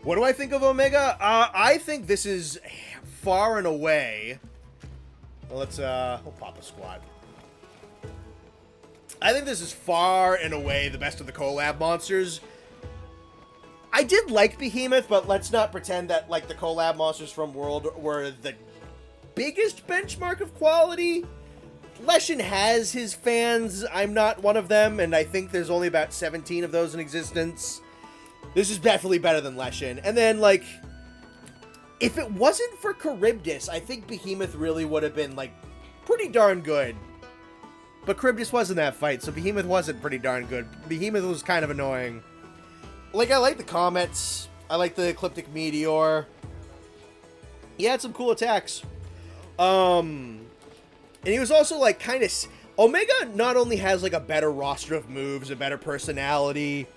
What do I think of Omega? I think this is far and away... Well, we'll pop a squat. I think this is far and away the best of the collab monsters. I did like Behemoth, but let's not pretend that, like, the collab monsters from World were the biggest benchmark of quality. Leshen has his fans. I'm not one of them, and I think there's only about 17 of those in existence. This is definitely better than Leshen. And then, like, if it wasn't for Charybdis, I think Behemoth really would have been, like, pretty darn good. But Charybdis was in that fight, so Behemoth wasn't pretty darn good. Behemoth was kind of annoying. Like, I like the Comets. I like the Ecliptic Meteor. He had some cool attacks. And he was also, like, kind of... Omega not only has, like, a better roster of moves, a better personality,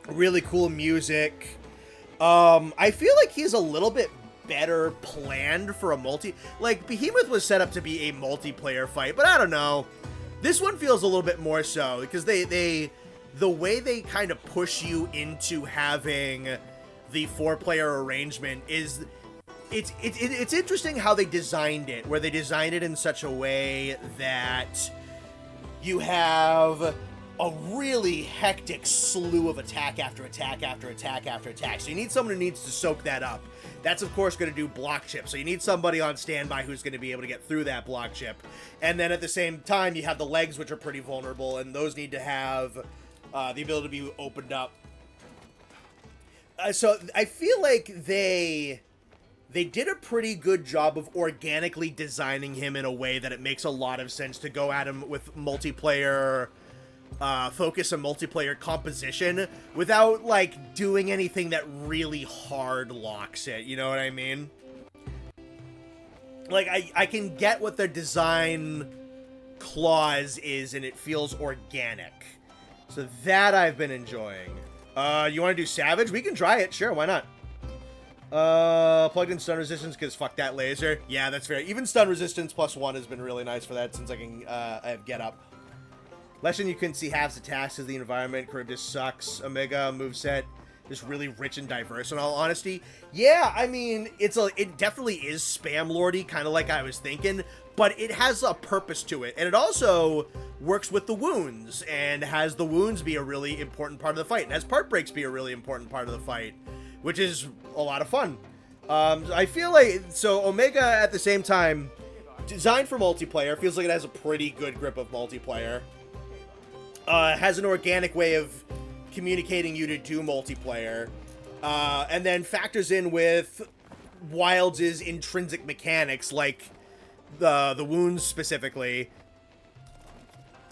really cool music. I feel like he's a little bit better planned for a like, Behemoth was set up to be a multiplayer fight, but I don't know. This one feels a little bit more so, because the way they kind of push you into having the 4-player arrangement is... It's interesting how they designed it, where they designed it in such a way that you have a really hectic slew of attack after attack after attack after attack. So you need someone who needs to soak that up. That's, of course, going to do block chip. So you need somebody on standby who's going to be able to get through that block chip. And then at the same time, you have the legs, which are pretty vulnerable, and those need to have the ability to be opened up. So I feel like they did a pretty good job of organically designing him in a way that it makes a lot of sense to go at him with multiplayer focus and multiplayer composition without, like, doing anything that really hard locks it, you know what I mean? Like, I can get what their design clause is, and it feels organic. So that I've been enjoying. You want to do Savage? We can try it, sure, why not? Plugged in stun resistance, because fuck that laser. Yeah, that's fair. Even stun resistance +1 has been really nice for that, since I can, I have get up. Leshen, you can see halves attacks as the environment. Charybdis sucks. Omega moveset is really rich and diverse, in all honesty. Yeah, I mean, it definitely is spam lordy, kind of like I was thinking, but it has a purpose to it. And it also works with the wounds, and has the wounds be a really important part of the fight, and has part breaks be a really important part of the fight, which is a lot of fun. I feel like, so Omega at the same time, designed for multiplayer, feels like it has a pretty good grip of multiplayer. Has an organic way of communicating you to do multiplayer, and then factors in with Wilds' intrinsic mechanics, like the wounds specifically,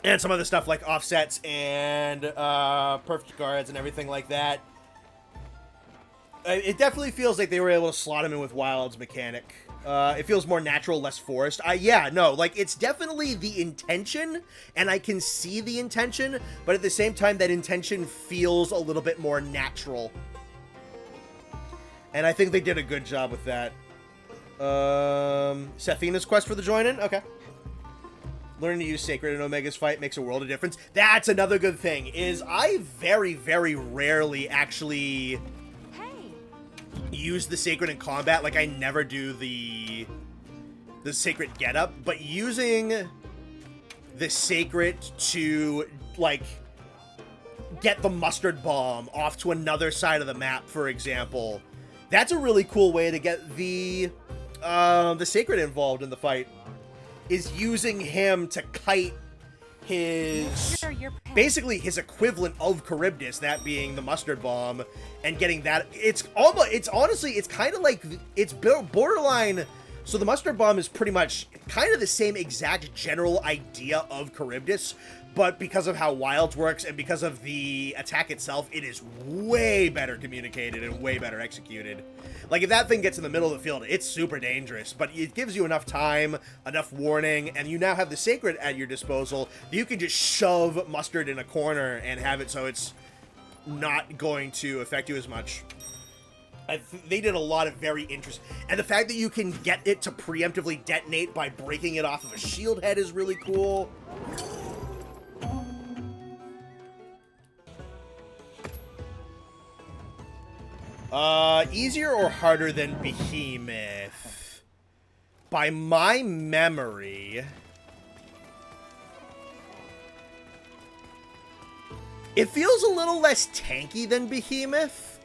and some other stuff like offsets and perfect guards and everything like that. It definitely feels like they were able to slot him in with Wilds' mechanic. It feels more natural, less forced. Yeah, no, like, it's definitely the intention, and I can see the intention, but at the same time, that intention feels a little bit more natural. And I think they did a good job with that. Sethina's quest for the join-in? Okay. Learning to use Sacred in Omega's fight makes a world of difference. That's another good thing, is I very, very rarely actually use the Sacred in combat. Like, I never do the Sacred getup, but using the Sacred to, like, get the mustard bomb off to another side of the map, for example, that's a really cool way to get the Sacred involved in the fight, is using him to kite his, basically his equivalent of Charybdis, that being the mustard bomb, and getting that. It's honestly, it's kind of like, it's borderline. So the mustard bomb is pretty much kind of the same exact general idea of Charybdis, but because of how Wilds works and because of the attack itself, it is way better communicated and way better executed. Like, if that thing gets in the middle of the field, it's super dangerous, but it gives you enough time, enough warning, and you now have the Sacred at your disposal that you can just shove Mustard in a corner and have it so it's not going to affect you as much. They did a lot of very interesting, and the fact that you can get it to preemptively detonate by breaking it off of a shield head is really cool. Easier or harder than Behemoth? By my memory, it feels a little less tanky than Behemoth.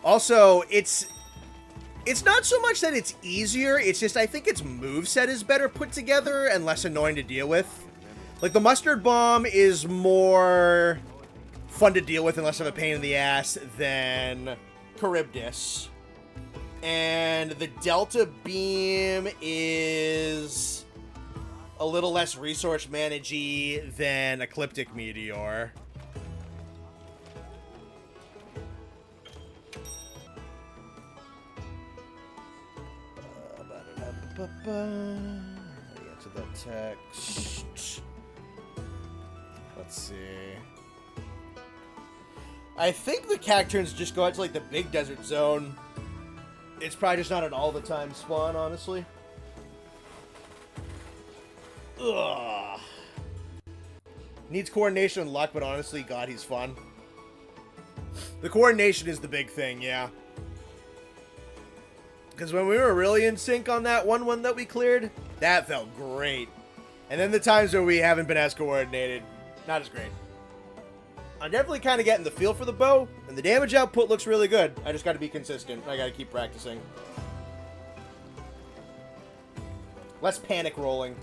Also, it's not so much that it's easier, it's just I think its moveset is better put together and less annoying to deal with. Like, the Mustard Bomb is more fun to deal with and less of a pain in the ass than Charybdis. And the Delta Beam is a little less resource managey than Ecliptic Meteor. Get to the text. Let's see. I think the Cacturns just go out to like the big desert zone. It's probably just not an all the time spawn, honestly. Ugh. Needs coordination and luck, but honestly, God, he's fun. The coordination is the big thing, yeah. Because when we were really in sync on that one that we cleared, that felt great. And then the times where we haven't been as coordinated, not as great. I'm definitely kind of getting the feel for the bow, and the damage output looks really good. I just got to be consistent. I got to keep practicing. Less panic rolling.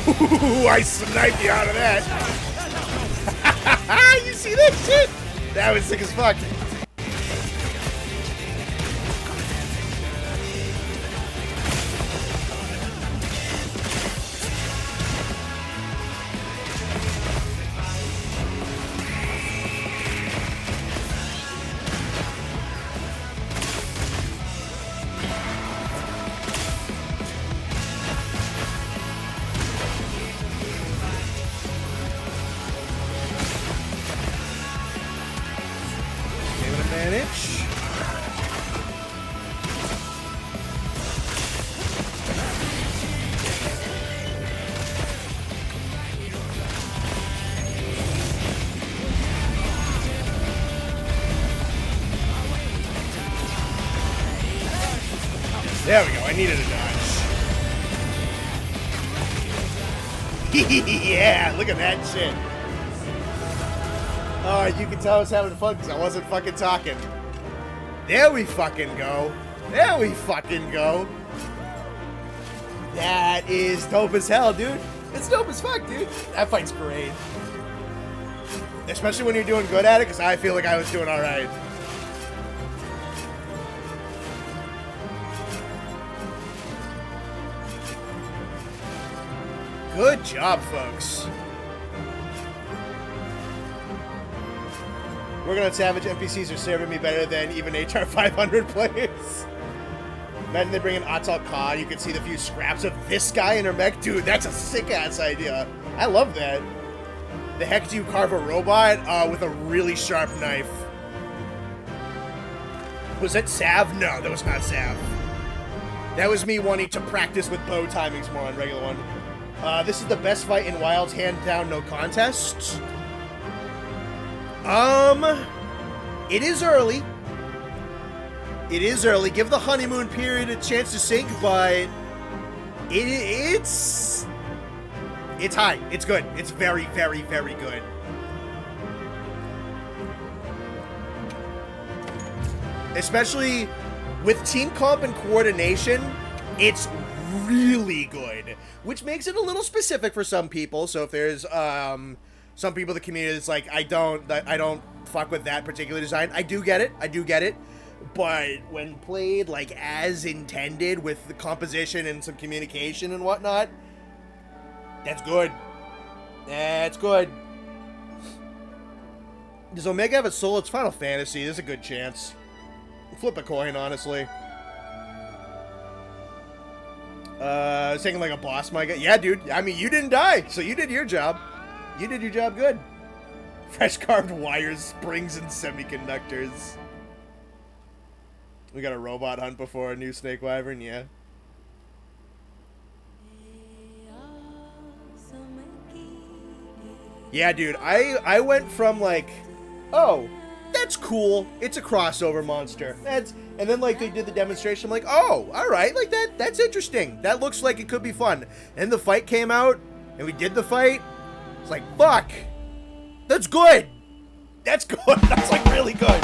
Ooh, I sniped you out of that. You see that shit? That was sick as fuck. There we go, I needed a dodge. Yeah, look at that shit. Oh, you can tell I was having fun because I wasn't fucking talking. There we fucking go. There we fucking go. That is dope as hell, dude. It's dope as fuck, dude. That fight's great. Especially when you're doing good at it, because I feel like I was doing alright. Good job, folks. Working on Savage NPCs are serving me better than even HR 500 players. Imagine they bring in Atal Khan, you can see the few scraps of this guy in her mech. Dude, that's a sick-ass idea. I love that. The heck do you carve a robot? With a really sharp knife. Was that Sav? No, that was not Sav. That was me wanting to practice with bow timings more on regular one. This is the best fight in Wilds, hand down, no contest. It is early. It is early. Give the honeymoon period a chance to sink, but it's high. It's good. It's very, very, very good. Especially with team comp and coordination, it's really good, which makes it a little specific for some people. So if there's some people in the community that's like, I don't fuck with that particular design, I do get it. But when played like as intended with the composition and some communication and whatnot, that's good. That's good. Does Omega have a soul? It's Final Fantasy. There's a good chance. Flip a coin, honestly. was taking like a boss mic. Yeah, dude. I mean, you didn't die, so you did your job. You did your job good. Fresh carved wires, springs, and semiconductors. We got a robot hunt before a new snake wyvern, yeah. Yeah, dude, I went from like, oh, that's cool. It's a crossover monster. And then like they did the demonstration, I'm like, oh, all right, like that's interesting. That looks like it could be fun. And the fight came out, and we did the fight. It's like, fuck, that's good. That's good. That's like really good.